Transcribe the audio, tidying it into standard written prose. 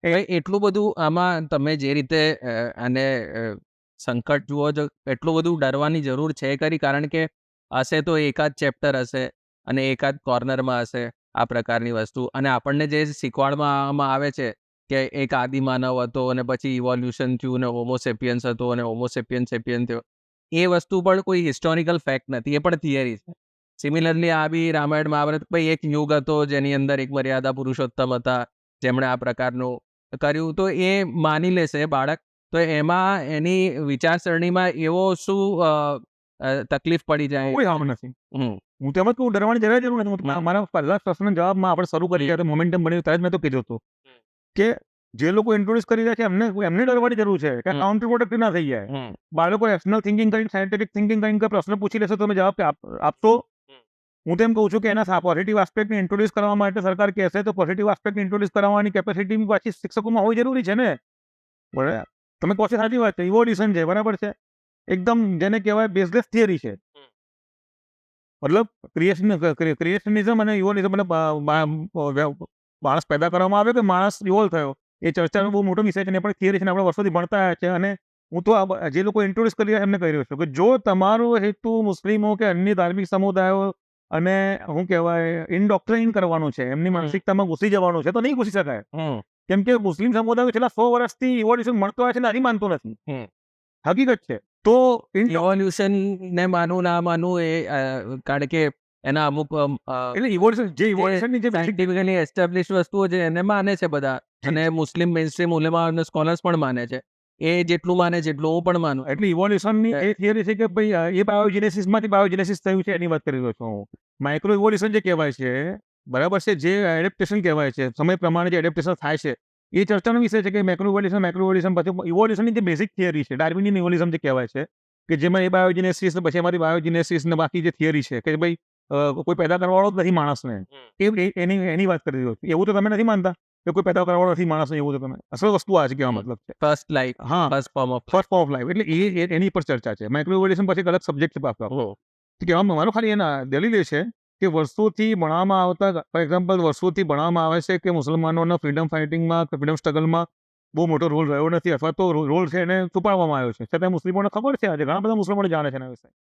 એટલું બધું આમાં તમે જે રીતે આને સંકટ જુઓ છો, એટલું બધું ડરવાની જરૂર છે ખરી? કારણ કે હશે તો એકાદ ચેપ્ટર હશે અને એકાદ કોર્નરમાં હશે આ પ્રકારની વસ્તુ, અને આપણને જે શીખવાડવામાં આવે છે કે એક આદિમાનવ હતો અને પછી ઇવોલ્યુશન થયું અને હોમોસેપિયન્સ હતો અને હોમોસેપિયન સેપિયન થયો. એ વસ્તુ પણ કોઈ હિસ્ટોરિકલ ફેક્ટ નથી, એ પણ થિયરી છે. સિમિલરલી આ બી રામાયણ મહાભારત ભાઈ એક યુગ હતો જેની અંદર એક મર્યાદા પુરુષોત્તમ હતા જેમણે આ પ્રકારનું કર્યું, તો એ માની લેશે બાળક. તો એમાં એની વિચારસરણીમાં એવો શું તકલીફ પડી જાય? કોઈ હાર્મ નથી. હમ હું તો એમ જ કહું, ડરવાની જરાય જરૂર નથી. મારા પહેલા પ્રશ્નના જવાબમાં આપણે શરૂ કરી ત્યારે મોમેન્ટમ બન્યું ત્યારે જ મેં તો કીધું હતું કે જે લોકો ઇન્ટ્રોડ્યુસ કરી રહ્યા છે એમને ડરવાની જરૂર છે કે કાઉન્ટર પ્રોડક્ટિવ ના થઈ જાય. બાળકો રેશનલ થિંકિંગ કરીને, સાયન્ટિફિક થિંકિંગ કરીને કોઈ પ્રશ્ન પૂછી લેશે તો તમે જવાબ આપશો. હું તો એમ કહું છું કે એના પોઝિટિવ આસ્પેક્ટને ઇન્ટ્રોડ્યુસ કરવા માટે સરકાર કહેશે તો પોઝિટિવ આસ્પેક્ટ ઇન્ટ્રોડ્યુસ કરવાની કેપેસિટી પાછી શિક્ષકોમાં હોવી જરૂરી છે ને. બરાબર, તમે કહો છો સાચી વાત છે, ઇવોલ્યુશન છે, બરાબર છે, એકદમ જેને કહેવાય બેઝલેસ થિયરી છે. મતલબ ક્રિએશનિઝમ અને ઇવોલ્યુશન, મતલબ માણસ પેદા કરવામાં આવ્યો કે માણસ ઇવોલ્વ થયો, એ ચર્ચાનો બહુ મોટો વિષય છે ને, પણ થિયરી છે ને આપણે વર્ષોથી ભણતા આવ્યા છે. અને હું તો જે લોકો ઇન્ટ્રોડ્યુસ કરી રહ્યા એમને કહી રહ્યો છું કે જો તમારો હેતુ મુસ્લિમો કે અન્ય ધાર્મિક સમુદાયો અને શું કહેવાય ઇન્ડોક્ટ્રેન કરવાનું છે, એમની માનસિકતામાં ઘૂસી જવાનું છે, તો નહીં ઘૂસી શકાય. કેમ કે મુસ્લિમ સમુદાયો છેલ્લા 100 વર્ષથી ઇવોલ્યુશન મળતો આવે છે ને હજી માનતો નથી. હકીકત છે. તો ઇવોલ્યુશન ને માનવું ના માનવું એ કારણ કે એના અમુક એટલે ઇવોલ્યુશનની જે સાયન્ટિફિકલી એસ્ટાબ્લિશ વસ્તુઓ છે એને માને છે બધા, અને મુસ્લિમ મેઇનસ્ટ્રીમ ઉલેમા અને સ્કોલર્સ પણ માને છે. એ જેટલું માને છે એટલું હું પણ માનું. એટલે ઇવોલ્યુશનની એ થિયરી છે કે ભાઈ એ બાયોજેનેસિસમાંથી બાયોજેનેસિસ થયું છે એની વાત કરી રહ્યો છું હું. માઇક્રો ઇવોલ્યુશન જે કહેવાય છે, બરાબર છે, જે એડેપ્ટેશન કહેવાય છે, સમય પ્રમાણે જે એડેપ્ટેશન થાય છે, એ ચર્ચાનો વિષય છે કે માઇક્રો ઇવોલ્યુશન પછી ઇવોલ્યુશનની જે બેઝિક થિયરી છે, ડાર્વિનિયન ઇવોલ્યુશન જે કહેવાય છે, કે જેમાં એ બાયોજેનેસિસ ને પછી અમારી બાયોજેનેસિસ ને બાકી જે થિયરી છે કે ભાઈ કોઈ પેદા કરવાવાળો જ નથી માણસને, એની વાત કરી રહ્યો છું. એવું તો તમે નથી માનતા કે કોઈ પેદા કરવાવાળો નથી માણસને? એવું તો તમે અસલ વસ્તુ આ છે કહેવા મતલબ છે. ફર્સ્ટ લાઈફ, હા, first form of first form of life, એટલે એની પર ચર્ચા છે. માઇક્રો ઇવોલ્યુશન પછી એક અલગ સબ્જેક્ટ છે પાછો. કહેવામાં મારો ખાલી એના દલીલ એ છે કે વર્ષોથી ભણવામાં આવતા, ફોર એક્ઝામ્પલ વર્ષોથી ભણવામાં આવે છે કે મુસલમાનોના ફ્રીડમ ફાઇટિંગમાં, ફ્રીડમ સ્ટ્રગલમાં બહુ મોટો રોલ રહ્યો નથી, અથવા તો રોલ છે એને છુપાવવામાં આવ્યો છે. છતાં મુસ્લિમોને ખબર છે, આજે ઘણા બધા મુસ્લિમોને જાણે છે એના વિશે.